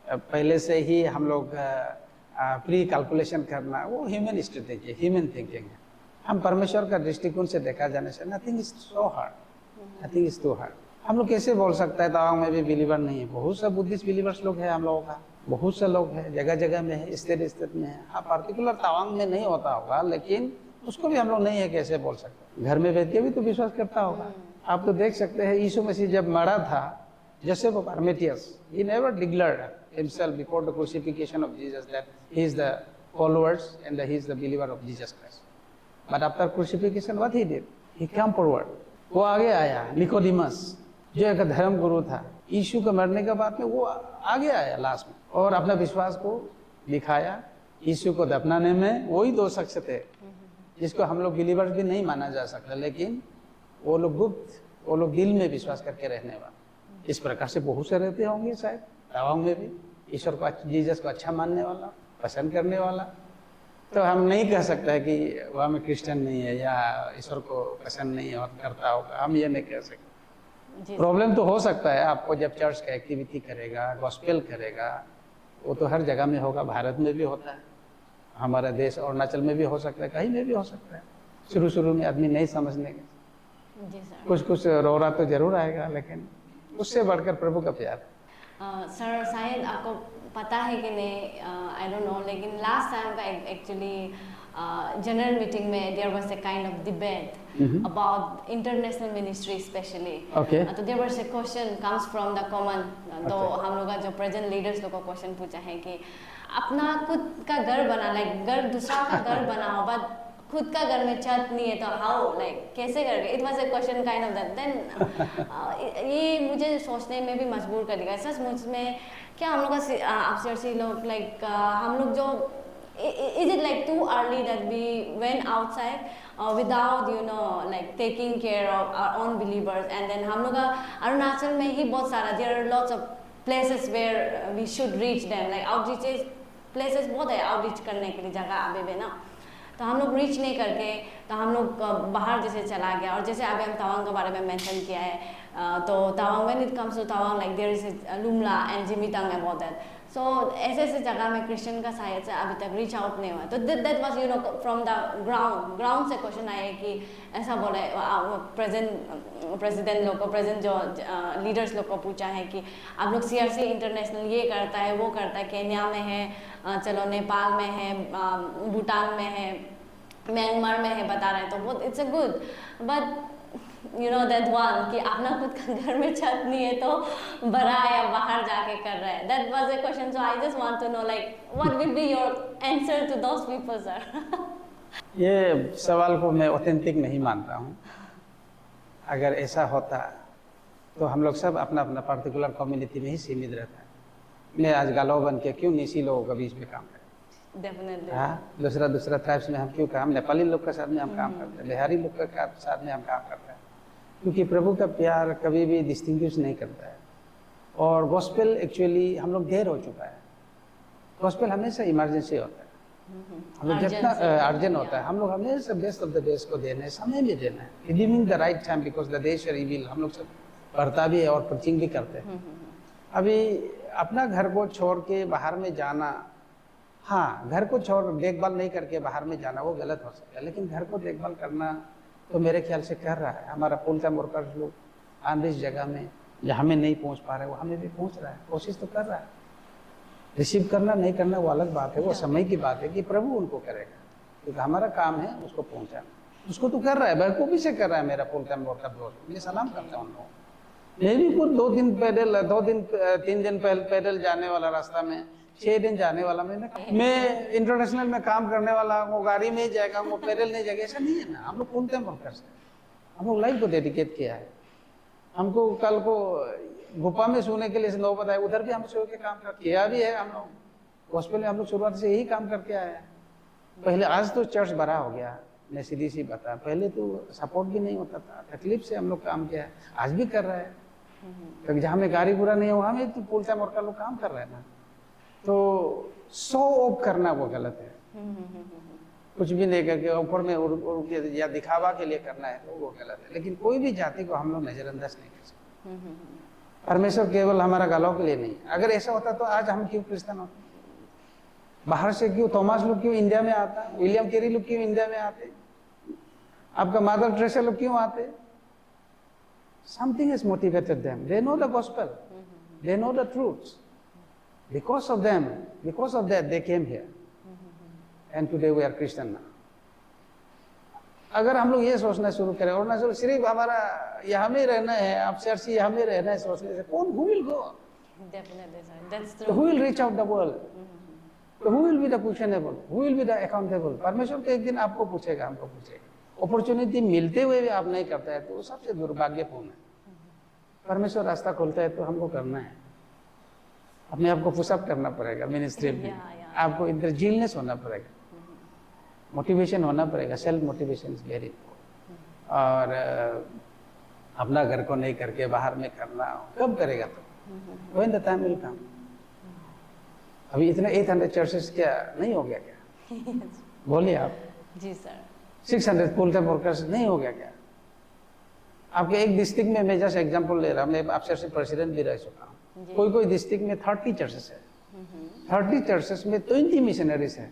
पहले से ही हम लोग प्री कैलकुलेशन करना, वो ह्यूमन स्ट्रेटेजी, ह्यूमन थिंकिंग है। हम परमेश्वर का दृष्टिकोण से देखा जाने से nothing is so hard, nothing is too hard. हम लोग कैसे बोल सकता है तावांग में भी बिलीवर नहीं है? बहुत सा बुद्धिस्ट बिलीवर्स लोग हैं हम लोगों का, बहुत से लोग हैं, जगह जगह में है, स्टेट में है। हाँ, पर्टिकुलर तावांग में नहीं होता होगा, लेकिन उसको भी हम लोग नहीं है कैसे बोल सकते। घर में बैठ के भी तो विश्वास करता होगा। आप तो देख सकते हैं यीशु मसीह जब मरा था, Joseph of Arimathea, he never declared himself before the crucifixion of Jesus that he is the followers and that he is the believer of Jesus Christ. But after crucifixion, what he did? He came forward. वो आगे आया। निकोडिमस जो एक धर्म गुरु था, यीशु के मरने के बाद में वो आगे आया लास्ट में और अपना विश्वास को दिखाया। यीशु को दफनाने में वही दो शख्स थे जिसको हम लोग बिलीवर्स भी नहीं माना जा सकता, लेकिन वो लोग गुप्त, वो लोग दिल में विश्वास करके रहने वाले। इस प्रकार से बहुत से रहते होंगे शायद तावांग में भी, ईश्वर को, जीसस को अच्छा मानने वाला, पसंद करने वाला। तो हम नहीं कह सकते हैं कि वहाँ में क्रिश्चियन नहीं है या ईश्वर को पसंद नहीं और करता होगा, हम ये नहीं कह सकते। प्रॉब्लम तो हो सकता है आपको जब चर्च का एक्टिविटी करेगा, गॉस्पेल करेगा, वो तो हर जगह में होगा, भारत में भी होता है, हमारा देश अरुणाचल में भी हो सकता है, कहीं में भी हो सकता है। शुरू में आदमी नहीं समझने के, कुछ रोना तो जरूर आएगा, लेकिन उससे बढ़कर प्रभु का प्यार। सर शायद आपको पता है कि नहीं, आई डोंट नो, लेकिन लास्ट टाइम का एक्चुअली जनरल मीटिंग में there was a kind of debate about international ministry specially. तो there was a question comes from the common, तो हम लोग का जो प्रेजेंट लीडर्स लोग को क्वेश्चन पूछा है कि अपना खुद का घर बना, लाइक घर दूसरा का घर बनाओ बट खुद का घर में छत नहीं है, तो हाउ, लाइक कैसे करके? It was a question kind of that. देन ये मुझे सोचने में भी मजबूर करेगा सच मुझ में, क्या हम लोग का आपसे लोग लाइक हम लोग जो is it like too early that we went outside without like taking care of our own believers? And then हम लोग का अरुणाचल में ही बहुत सारा, there are lots of places where we should reach them, like outreach places बहुत है outreach करने के लिए जगह अभी भी ना, तो हम लोग रीच नहीं करके, तो हम लोग बाहर जैसे चला गया। और जैसे अभी हम तावांग के बारे में मेंशन किया है, तो Tawang when it comes to Tawang like there is Lumla and Zimithang about that. So ऐसे जगह में क्रिश्चियन का साइड से अभी तक रीच आउट नहीं हुआ। तो that was from the ground से क्वेश्चन आए कि ऐसा बोले प्रेसिडेंट लोग को, प्रेजेंट जो लीडर्स लोग को पूछा है कि आप लोग CRC इंटरनेशनल ये करता है, वो करता है, केन्या में है, चलो नेपाल में है, भूटान में है, म्यांमार में है, बता रहे हैं, तो बहुत it's a good, but that one कि अपना खुद का घर में छत नहीं है तो बड़ा या बाहर जाके कर रहा है। That was a question, so I just want to know like what will be your answer to those people sir. ये सवाल को मैं ऑथेंटिक नहीं मानता हूँ। अगर ऐसा होता तो हम लोग सब अपना अपना पर्टिकुलर कम्युनिटी में ही सीमित रहता है। मैं आज गालो बन के क्यों निसी लोगों के बीच में काम करें? डेफिनेटली। हाँ, दूसरा ट्राइब्स में हम क्यों काम, नेपाली लोग के साथ में हम काम करते हैं, बिहारी लोग के साथ में हम काम करते हैं, क्योंकि प्रभु का प्यार कभी भी डिस्टिंग्विश नहीं करता है। और गॉस्पेल एक्चुअली हम लोग देर हो चुका है। गॉस्पेल हमेशा इमरजेंसी होता है, हम लोग जितना अर्जेंट होता है, हम लोग हमेशा बेस्ट ऑफ द बेस्ट को देना है, समय में देना है, redeeming the right time because the देश आर इविल। हम लोग सब पढ़ता भी है और प्रीचिंग भी करते हैं। अभी अपना घर को छोड़ के बाहर में जाना, हाँ, घर को छोड़ देखभाल नहीं करके बाहर में जाना वो गलत हो सकता है, लेकिन घर को देखभाल करना तो मेरे ख्याल से कर रहा है हमारा फुल टाइम वर्कर्स लोग। आन इस जगह में जहाँ हमें नहीं पहुँच पा रहे वो हमें भी पहुँच रहा है, कोशिश तो कर रहा है। रिसीव करना नहीं करना वो अलग बात है, वो समय की बात है कि प्रभु उनको करेगा, क्योंकि हमारा काम है उसको पहुँचाना। उसको तो कर रहा है, बेवकूफ़ी से कर रहा है मेरा फुल टाइम वर्कर दोस्त। मैं सलाम करता हूँ उन लोगों। मैं भी कुछ 3 दिन पैदल जाने वाला रास्ता में 6 दिन जाने वाला मैं इंटरनेशनल में काम करने वाला, वो गाड़ी में ही जाएगा, वो पैदल नहीं जाएगा, ऐसा नहीं है ना। हम लोग फुल टाइम वर्कर्स हैं, हम लोग लाइफ को डेडिकेट किया है। हमको कल को भोपाल में सोने के लिए नौबत आए, उधर भी हम सो के काम किया भी है। हम लोग गॉस्पेल में हम लोग शुरुआत से यही काम करके आए हैं। पहले, आज तो चर्च बड़ा हो गया, मैं सीधी सी बता, पहले तो सपोर्ट भी नहीं होता था, तकलीफ से हम लोग काम किया है, आज भी कर रहे हैं। क्योंकि जहाँ में गाड़ी बुरा नहीं हो, हमें तो फुल टाइम वर्कर लोग काम कर रहे हैं ना। तो शो ऑफ करना वो गलत है, कुछ भी नहीं करके ऊपर में या दिखावा के लिए करना है तो वो गलत है। लेकिन कोई भी जाति को हम लोग नजरअंदाज नहीं कर सकते। परमेश्वर केवल हमारा गालों के लिए नहीं। अगर ऐसा होता तो आज हम क्यों क्रिश्चियन होते? बाहर से क्यों थॉमस लोग क्यों इंडिया में आता, विलियम कैरी लोग क्यों इंडिया में आते, आपका मदर ट्रेसा लोग क्यों आते? Something has motivated them. They know the gospel. They know the truths. Because of them, because of that, they came here. And today we are Christian now. अगर हम लोग ये सोचना शुरू करें और ना सिर्फ हमारा यहाँ में रहना है, आप चर्च यहाँ में रहना है सोचने से, कौन who will go? Definitely, sir. That's true. So who will reach out the world? So who will be the questionable? Who will be the accountable? परमेश्वर तो एक दिन आपको पूछेगा, हमको पूछेगा। अपॉर्चुनिटी मिलते हुए भी आप नहीं करता है तो सबसे दुर्भाग्यपूर्ण है। परमेश्वर रास्ता खोलता है तो हमको करना है, अपने आप को पुशअप करना पड़ेगा मिनिस्ट्री में। आपको इधर जीलनेस होना पड़ेगा, मोटिवेशन होना पड़ेगा, self motivation is very important. और अपना घर को नहीं करके बाहर में करना कब करेगा? तो when the time will come. अभी इतना 800 चर्चेस क्या नहीं हो गया क्या? बोलिए आप। जी सर। 600 फुल टाइम वर्कर्स नहीं हो गया क्या? आपके एक डिस्ट्रिक्ट में, मैं जस्ट एग्जांपल ले रहा हूँ, मैं आपसे प्रेसिडेंट भी रह चुका हूँ, कोई डिस्ट्रिक्ट में 30 चर्चेस है, 30 चर्चेस में 20 मिशनरीज है।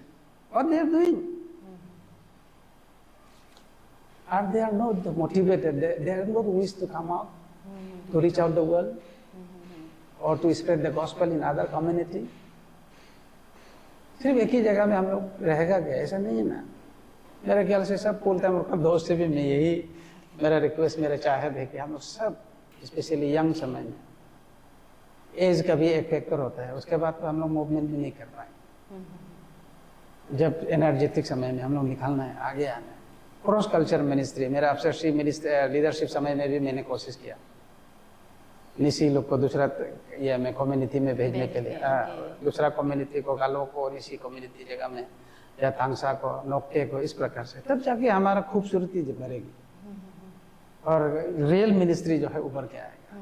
What they are doing? And they are not motivated, they are not wish to come out, to reach out the world, or to spread the gospel in other community. सिर्फ एक ही जगह में हम लोग रहेगा क्या? ऐसा नहीं है ना। मेरे ख्याल से सब फुल टाइम वर्कर दोस्त से भी मैं यही मेरा रिक्वेस्ट, मेरा चाहत है कि हम लोग सब, स्पेशली यंग समय में, एज का भी एक फैक्टर होता है, उसके बाद तो हम लोग मूवमेंट भी नहीं कर पाएंगे। जब एनर्जेटिक समय में हम लोग निकालना है, आगे आना है। क्रॉस कल्चर मिनिस्ट्री, मेरा अफसरशिप लीडरशिप समय में भी मैंने कोशिश किया निसी लोग को दूसरा ये मैं कम्युनिटी में भेजने के लिए, दूसरा कम्युनिटी को, गालों को निसी कम्युनिटी जगह में, या तांगसा को, नोक्टे को, इस प्रकार से, तब जाके हमारा खूबसूरती बढ़ेगी और रियल मिनिस्ट्री जो है उभर के आएगा।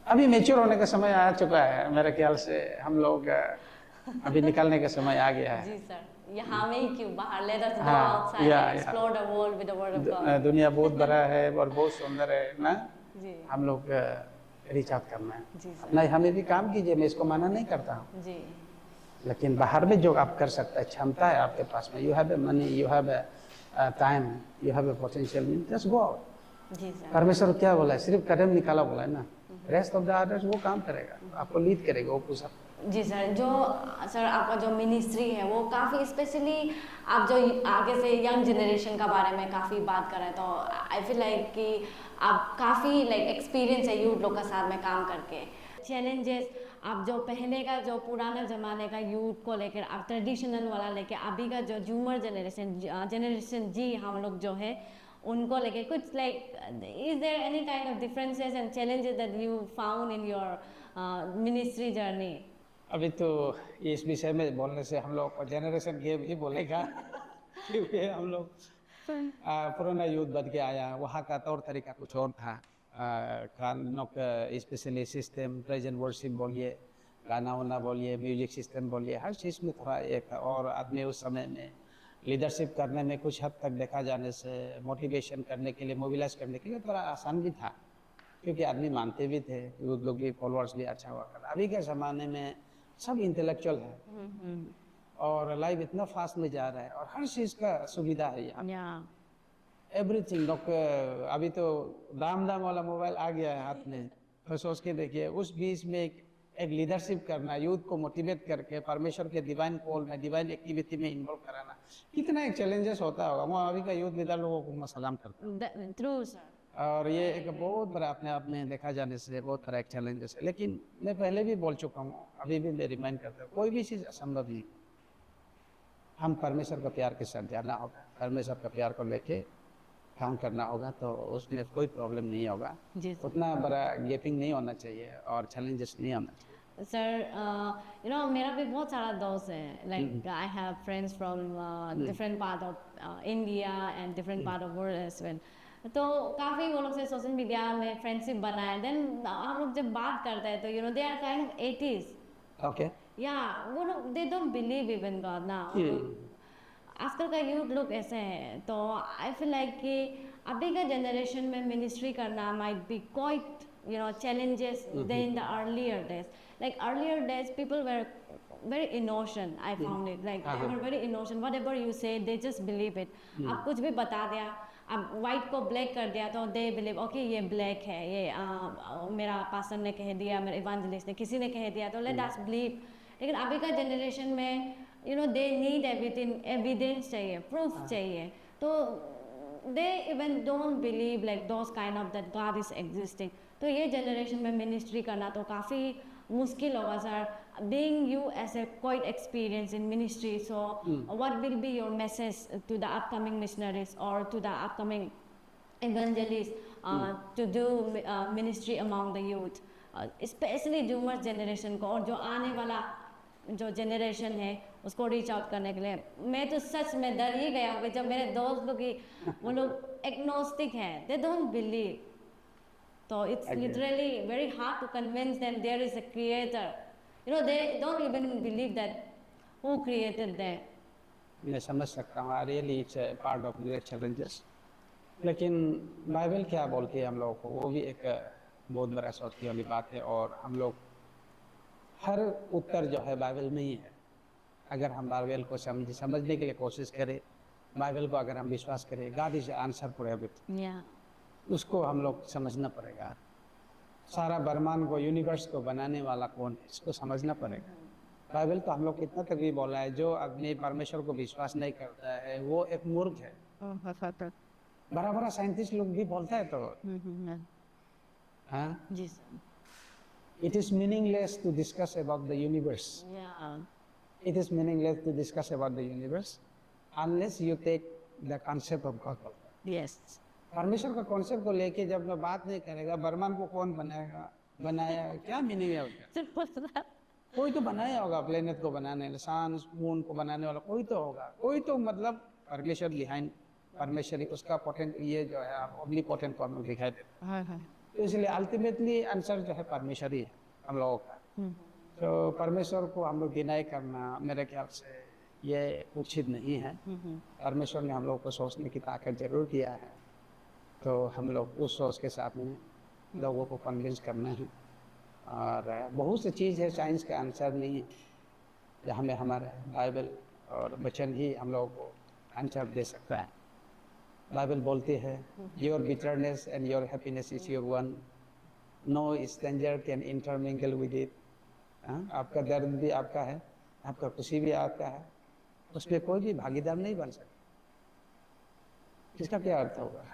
अभी मैच्योर होने का समय आ चुका है मेरे ख्याल से, हम लोग अभी निकलने का समय आ गया है। जी सर, यहाँ में ही क्यों, बाहर let us go outside, explore the world with the word of God। दुनिया बहुत बड़ा है और बहुत सुंदर है ना, जी। हम लोग रीच आउट करना है। जी सर। नहीं, हमें भी काम कीजिए, मैं इसको माना नहीं करता हूँ, जी। लेकिन बाहर में जो आप कर सकते हैं, क्षमता है आपके पास में, you have a money, you have a time, you have a potential, just go out. जी सर। परमेश्वर क्या बोला है? सिर्फ कदम निकाला बोला है ना, रेस्ट ऑफ द अदर्स वो काम करेगा, आपको लीड करेगा, वो पुशअप। जी सर, जो सर आपका जो मिनिस्ट्री है वो काफ़ी स्पेशली आप जो आगे से यंग जनरेशन का बारे में काफ़ी बात कर रहे हैं, तो आई फील लाइक कि आप काफ़ी एक्सपीरियंस है यूथ लोग के साथ में काम करके। चैलेंजेस आप जो पहले का जो पुराना ज़माने का यूथ को लेकर आप ट्रेडिशनल वाला लेके अभी का जो जूमर जनरेशन जी हम लोग जो है उनको लेके कुछ like is there any kind of differences and challenges that you found in your ministry journey? अभी तो इस विषय में बोलने से हम लोग जनरेशन गैप ही बोलेगा क्योंकि हम लोग पुराना यूथ बन के आया, वहाँ का तौर तरीका कुछ और था। गानों का स्पेशली सिस्टम, प्रेजेंट वर्शिप बोलिए, गाना वाना बोलिए, म्यूजिक सिस्टम बोलिए, हर चीज़ में थोड़ा एक और आदमी उस समय में लीडरशिप करने में कुछ हद तक देखा जाने से मोटिवेशन करने के लिए, मोबिलाइज करने के लिए थोड़ा आसान भी था, क्योंकि आदमी मानते भी थे, यूथ लोग भी, फॉलोअर्स भी अच्छा हुआ कर। अभी के ज़माने में सब इंटेलेक्चुअल है और लाइफ इतना फास्ट में जा रहा है और हर चीज़ का सुविधा है यहाँ, एवरीथिंग। लोग अभी तो दाम वाला मोबाइल आ गया है हाथ में, तो सोच के देखिए उस बीच में एक लीडरशिप करना, यूथ को मोटिवेट करके परमेश्वर के डिवाइन कॉल में, डिवाइन एक्टिविटी में इन्वॉल्व कराना, कितना एक चैलेंजेस होता होगा। वो अभी का यूथ लीडर लोगों को मैं सलाम करता हूँ। True sir. और ये एक बहुत बड़ा अपने आप में देखा जाने से बहुत बड़ा एक चैलेंजेस है, लेकिन मैं पहले भी बोल चुका हूँ, अभी भी मैं रिमाइंड करता हूँ, कोई भी चीज़ असंभव नहीं। हम परमेश्वर का प्यार के साथ जाना होगा, परमेश्वर का प्यार को लेके काम करना होगा, तो उसमें कोई प्रॉब्लम नहीं होगा। उतना बड़ा गैपिंग नहीं होना चाहिए और चैलेंजेस नहीं होना चाहिए। सर यू नो मेरा भी बहुत सारा दोस्त है, like I have friends from different part of India and different part of world as well. तो काफ़ी वो लोग से सोशल मीडिया में फ्रेंडशिप बनाए, देन हम लोग जब बात करते हैं तो you know they are kind of 80s। Okay, या वो लोग they don't believe even God ना। आजकल का यूथ लोग ऐसे हैं, तो आई फील लाइक कि अभी का जनरेशन में मिनिस्ट्री करना might be quite you know challenges than in the earlier days. Like earlier days people were very innocent. I found it like they were very innocent, whatever you say they just believe it. आप कुछ भी बता दिया, आप white को black कर दिया तो दे बिलीव ओके ये ब्लैक है, ये मेरा पास्टर ने कह दिया, मेरे इवांजलिस्ट ने, किसी ने कह दिया तो लेट अस बिलीव। लेकिन अभी का जनरेशन में you know they need everything, evidence चाहिए, प्रूफ चाहिए, तो they even don't believe like those kind of that God is existing. तो ये जनरेशन में मिनिस्ट्री करना तो काफ़ी मुश्किल होगा sir, being you as a quite experienced in ministry, so what will be your message to the upcoming missionaries or to the upcoming evangelists to do ministry among the youth, especially Zoomer generation को, और जो आने वाला जो generation है उसको reach out करने के लिए? मैं तो सच में डर ही गया कि जब मेरे दोस्त लोग ही वो लोग एग्नोस्टिक हैं, दे डोंट बिलीव, तो it's literally very hard to convince them there is a creator, you know they don't even believe that who created them. मैं समझ सकता हूँ, really it's part of great challenges. लेकिन Bible क्या बोलती है हम लोगों को, वो भी एक बहुत बड़ा सोचने वाली बात है, और हम लोग हर उत्तर जो है बाइबल में ही है। अगर हम बाइबल को समझने के लिए कोशिश करें, बाइबल को अगर हम विश्वास करें, God is answer for everything, उसको हम लोग समझना पड़ेगा। सारा ब्रह्मांड को, यूनिवर्स को बनाने वाला कौन है, इसको समझना पड़ेगा। बाइबल तो हम लोग कितना तक भी बोला है, जो आदमी परमेश्वर को विश्वास नहीं करता है वो एक मूर्ख है। बड़ा बड़ा साइंटिस्ट लोग भी बोलता है, तो हाँ जी sir, it is meaningless to discuss about the universe. It is meaningless to discuss about the universe unless you take the concept of God. Yes. परमेश्वर का कॉन्सेप्ट को लेके जब मैं बात नहीं करेगा, ब्रह्मांड को कौन बनाया, क्या मीनिंग है उसका? कोई तो बनाया होगा, प्लेनेट को बनाने, सन मून को बनाने वाला कोई तो होगा, कोई तो मतलब परमेश्वर बिहाइंड, परमेश्वर उसका पोटेंट, ये जो है ओमनी पोटेंट को हमें दिखाई देता है। तो इसलिए अल्टीमेटली आंसर जो है परमेश्वर ही है हम लोगों का। तो परमेश्वर को हम लोग डिनाई करना मेरे ख्याल से ये उचित नहीं है। परमेश्वर ने हम लोग को सोचने की ताकत जरूर दिया है, तो हम लोग उस सोच के साथ में लोगों को कन्विंस करना है। और बहुत सी चीज़ है, साइंस का आंसर नहीं है, जहाँ में हमारा बाइबल और वचन ही हम लोगों को आंसर दे सकता है। बाइबल बोलती है your bitterness and your happiness is your one, no stranger can intermingle with it. आपका दर्द भी आपका है, आपका खुशी भी आपका है, उस पर कोई भी भागीदार नहीं बन सकता। इसका क्या अर्थ होगा?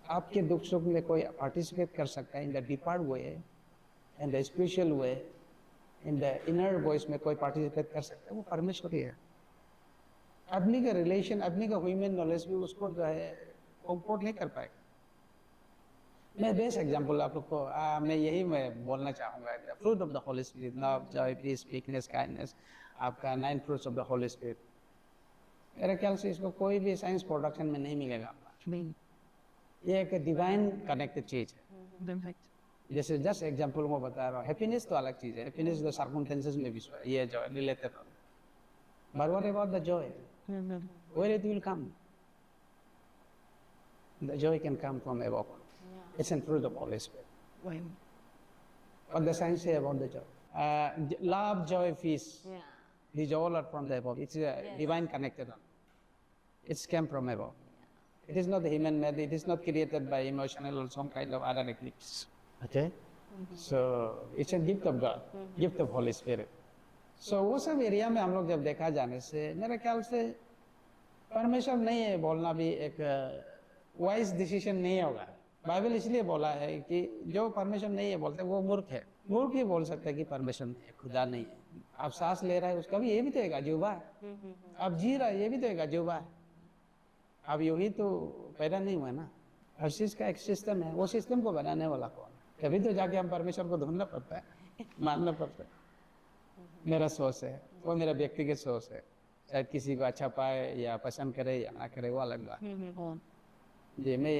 आपके दुख सुख में कोई पार्टिसिपेट कर सकता है in the deeper way, in the spiritual way, in the inner voice में कोई पार्टिसिपेट कर सकता है, वो परमेश्वर ही है। आदमी का रिलेशन, आदमी का ह्यूमन नॉलेज भी उसको जो है कंफर्ट नहीं कर पाएगा। मैं बेस्ट एग्जांपल आप लोग को मैं बोलना चाहूँगा, fruit of the Holy Spirit, love, joy, peace, meekness, kindness, आपका 9 fruits of the Holy Spirit. मेरे ख्याल से इसको कोई भी साइंस प्रोडक्शन में नहीं मिलेगा। ये एक डिवाइन कनेक्टेड चीज है। जैसे जस्ट एग्जांपल मैं बता रहा हूँ, हैप्पीनेस तो अलग चीज है, हैप्पीनेस द सर्कमस्टेंसेस में भी ये जो रिलेटेड है, but what about the joy, where it will come? The joy can come from above, it's an fruit of Holy Spirit. What the science say about the joy? Love, joy, peace. Yeah. These all are from the above. It's a divine connected one. It's came from above. It is not human made. It is not created by emotional or some kind of other eclipse. Okay? So it's a gift of God, gift of Holy Spirit. So वो सब area में हम लोग जब देखा जाने से मेरे ख्याल से परमेश्वर नहीं है बोलना भी एक वाइज डिसीजन नहीं होगा। बाइबल इसलिए बोला है कि जो परमेश्वर नहीं है बोलते वो मूर्ख है। मूर्ख ही बोल सकता है कि परमेश्वर नहीं है, खुदा नहीं है। आप सांस ले रहा है उसका भी ये भी तो एक अजूबा है। आप जी रहा है ये भी तो एक अजूबा है। अब यू ही तो पैदा नहीं हुआ ना, हर चीज का एक सिस्टम है, वो सिस्टम को बनाने वाला कौन? कभी तो जाके हम परमेश्वर को ढूंढना पड़ता है, मानना पड़ता है। मेरा सोच है, वो मेरा व्यक्तिगत सोच है, शायद किसी को अच्छा पाए या पसंद करे या ना करे वो अलग बात। जी मैं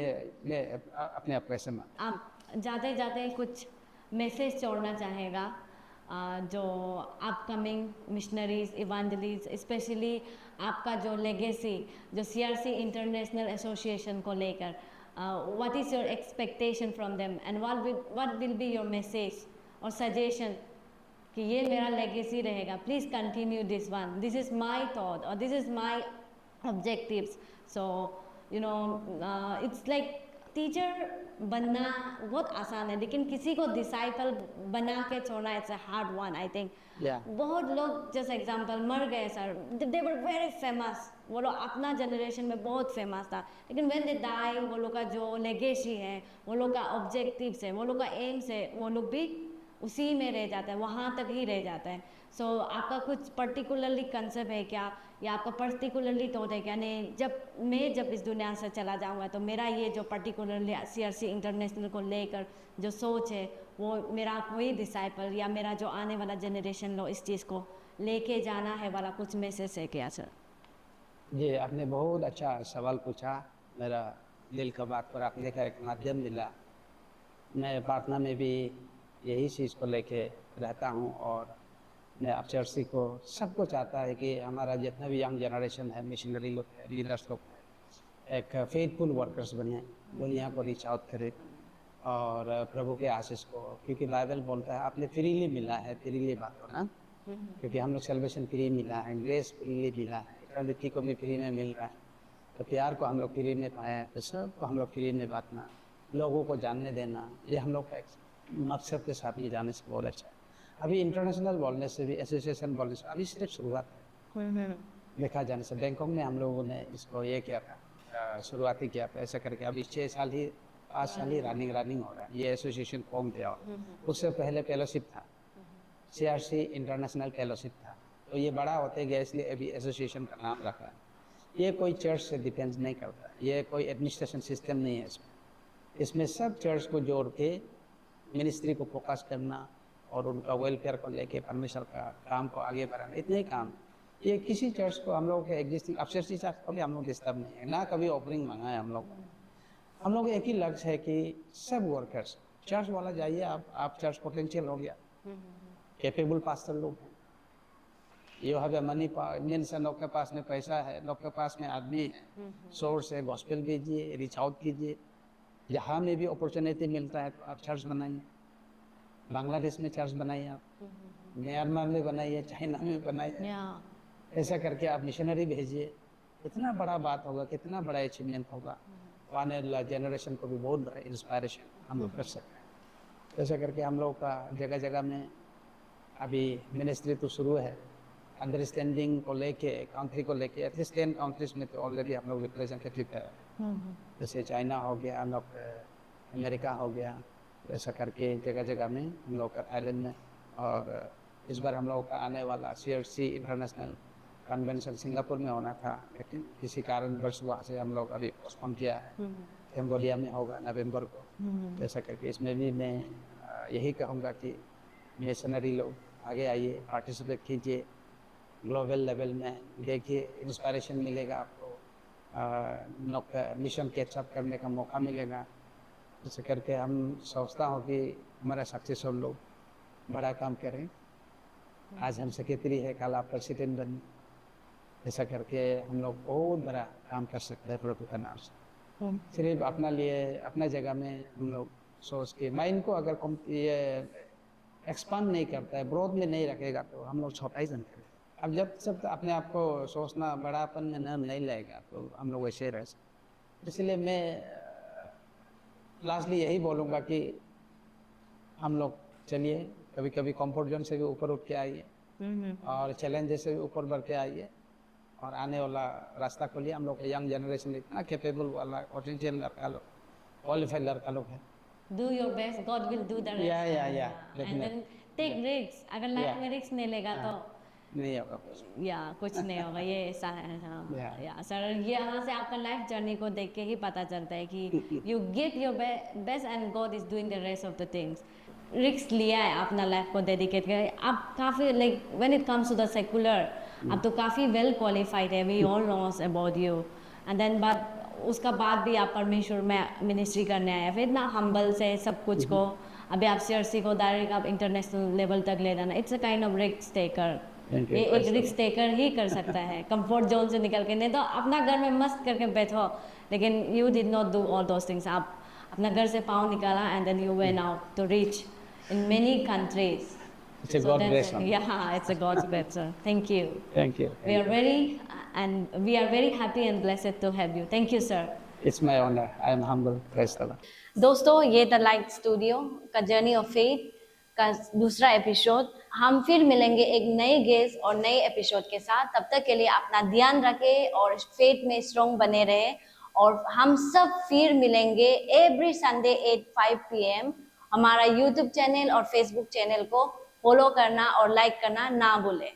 अपने आप कैसे मान। आप जाते जाते कुछ मैसेज छोड़ना चाहेगा जो अपकमिंग मिशनरीज, इवांजलिस्ट, स्पेशली आपका जो लेगेसी जो CRC इंटरनेशनल एसोसिएशन को लेकर, what is your expectation from them and what will be your message और सजेशन कि ये मेरा लेगेसी रहेगा, please continue this one, this is my thought और this is my objectives. So you know it's like teacher बनना बहुत आसान है, लेकिन किसी को डिसाइपल बना के छोड़ना it's a hard one. I think बहुत लोग जैसे एग्जांपल मर गए sir, they were very famous, वो लोग अपना जनरेशन में बहुत फेमस था, लेकिन व्हेन दे डाई वो लोग का जो लेगेसी है, वो लोग का ऑब्जेक्टिव्स है, वो लोग का एम्स है, वो लोग भी उसी में रह जाता है, वहाँ तक ही रह जाता है। सो आपका कुछ पर्टिकुलरली कंसेप्ट है क्या, या आपका पर्टिकुलरली थॉट है क्या? नहीं, जब इस दुनिया से चला जाऊंगा तो मेरा ये जो पर्टिकुलरली CRC इंटरनेशनल को लेकर जो सोच है, वो मेरा कोई डिसाइपल या मेरा जो आने वाला जनरेशन लो इस चीज़ को लेके जाना है वाला कुछ मैसेज है क्या सर? जी आपने बहुत अच्छा सवाल पूछा, मेरा दिल का बात पर रखने का एक माध्यम मिला। मैं प्रार्थना में भी यही चीज़ को लेके रहता हूँ और मैं आप चर्ची को सबको चाहता है कि हमारा जितना भी यंग जनरेशन है, मिशनरी लोग है, लीडर्स लोग है, एक फेथफुल वर्कर्स बने, दुनिया को रीच आउट करे और प्रभु के आशीष को, क्योंकि बाइबल बोलता है आपने फ्रीली मिला है, फ्रीली बात हो ना, क्योंकि हम लोग सेलिब्रेशन फ्री मिला है, ग्रेस फ्रीली मिला है, इटर्निटी को भी फ्री में मिल रहा है, तो प्यार को हम लोग फ्री में पाए हैं, तो सबको हम लोग फ्री में बांटना, लोगों को जानने देना, ये हम लोग का मकसद के साथ ये जाने से बहुत अच्छा है। अभी इंटरनेशनल बोलने से भी, एसोसिएशन बोलने से अभी सिर्फ शुरुआत है। देखा जाने से बैंकॉक में हम लोगों ने इसको ये किया था, शुरुआती किया था, ऐसा करके अभी 5 साल ही रनिंग हो रहा है। ये एसोसिएशन फॉर्म किया, उससे पहले फेलोशिप था, CRC इंटरनेशनल फेलोशिप था, तो ये बड़ा होते गया इसलिए अभी एसोसिएशन का नाम रखा है। ये कोई चर्च से डिपेंड नहीं करता, ये कोई एडमिनिस्ट्रेशन सिस्टम नहीं है इसमें सब चर्च को जोड़ के मिनिस्ट्री को फोकस करना और उनका वेलफेयर को लेके परमेश्वर का काम को आगे बढ़ाना, इतने ही काम। ये किसी चर्च को हम लोग के एग्जिस्टिंग अपशर्सी चर्च को भी हम लोग डिस्टर्ब नहीं है, ना कभी ऑफरिंग मंगा है हम लोग एक ही लक्ष्य है कि सब वर्कर्स, चर्च वाला जाइए आप चर्च पोटेंशियल हो गया, कैपेबल पास्टर लोग हैं, यू हैव मनी मीन्स लोग के पास में पैसा है, लोग के पास में आदमी है, सोर्स है, गॉस्पेल कीजिए, रीच आउट कीजिए, जहाँ में भी अपॉर्चुनिटी मिलता है तो आप चर्च बनाइए। बांग्लादेश में चर्च बनाइए, आप म्यांमार में बनाइए, चाइना में बनाइए, ऐसा करके आप मिशनरी भेजिए, कितना बड़ा बात होगा, कितना बड़ा अचीवमेंट होगा, आने वाला जनरेशन को भी बहुत बड़ा इंस्पायरेशन हम लोग कर सकते हैं। ऐसा करके हम लोग का जगह जगह में अभी मिनिस्ट्री तो शुरू है, अंडरस्टैंडिंग को लेके, कंट्री को लेके, एटलीस्ट 10 कंट्रीज में तो ऑलरेडी हम लोग रिप्रेजेंटेटिव है, जैसे चाइना हो गया, हम लोग अमेरिका हो गया, ऐसा करके जगह जगह में हम लोग का आइलैंड में। और इस बार हम लोग का आने वाला CRC इंटरनेशनल कन्वेंशन सिंगापुर में होना था, लेकिन किसी कारणवश वहाँ से हम लोग अभी पोस्टपोन किया है। कैम्बोडिया में होगा नवंबर को। तो ऐसा करके इसमें भी मैं यही कहूँगा कि मिशनरी लोग आगे आइए, पार्टिसिपेट कीजिए, ग्लोबल लेवल में देखिए, इंस्पायरेशन मिलेगा आपको, मिशन कैचअप करने का मौका मिलेगा। ऐसे करके हम सोचता हूँ कि हमारा सक्सेसफुल लोग बड़ा काम करें। आज हम सेक्रेटरी है, कल आप प्रेसिडेंट बने। ऐसा करके हम लोग बहुत बड़ा काम कर सकते हैं प्रभु का नाम से। सिर्फ अपना लिए अपना जगह में हम लोग सोच के माइंड को अगर ये एक्सपांड नहीं करता है, ग्रोथ में नहीं रखेगा, तो हम लोग छोटा ही करें। अब जब सब अपने आप को सोचना बड़ापन में नहीं लगेगा तो हम लोग वैसे रह सकते। इसलिए मैं लास्टली यही बोलूँगा कि हम लोग चलिए कभी कभी कंफर्ट जोन से भी ऊपर उठ के आइए और चैलेंजेस से भी ऊपर बढ़ के आइए और आने वाला रास्ता खोलिए। हम लोग यंग जनरेशन इतना कैपेबल वाला पोटेंशियल लड़का लोग, क्वालिफाइड लड़का लोग है। Do your best, God will do the rest. Yeah. And then take risks. अगर लाइफ में रिस्क नहीं लेगा तो नहीं होगा कुछ नहीं होगा। ये ऐसा है। हाँ या सर, यहाँ से आपका लाइफ जर्नी को देख के ही पता चलता है कि you give your best and God is doing the rest of the things. Risk लिया है अपना लाइफ को डेडिकेट कर। आप काफ़ी like when it comes to the secular आप तो काफ़ी वेल क्वालिफाइड है, we all knows about you. And then but उसका बाद भी आप परमेश्वर में मिनिस्ट्री करने आए, फिर इतना हम्बल से सब कुछ को अभी आप CRC को डायरेक्ट आप इंटरनेशनल लेवल तक ले जाना, it's a kind of risk taker. ये एक रिस्क टेकर ही कर सकता है कंफर्ट जोन से निकल के। नहीं तो अपना घर में मस्त करके बैठो, लेकिन you did not do all those things. आप अपना घर से पाँव निकाला and then you went out to reach in many countries. It's a God grace. Yeah, it's a God's grace, sir. Thank you. Thank you. We are very happy and blessed to have you. Thank you, sir. It's my honor. I am humble. Praise the Lord. दोस्तों, ये the light studio का journey of faith का दूसरा episode. हम फिर मिलेंगे एक नए गेस्ट और नए एपिसोड के साथ। तब तक के लिए अपना ध्यान रखें और फेथ में स्ट्रॉन्ग बने रहे। और हम सब फिर मिलेंगे एवरी संडे 8-5 PM। हमारा YouTube चैनल और Facebook चैनल को फॉलो करना और लाइक करना ना भूलें।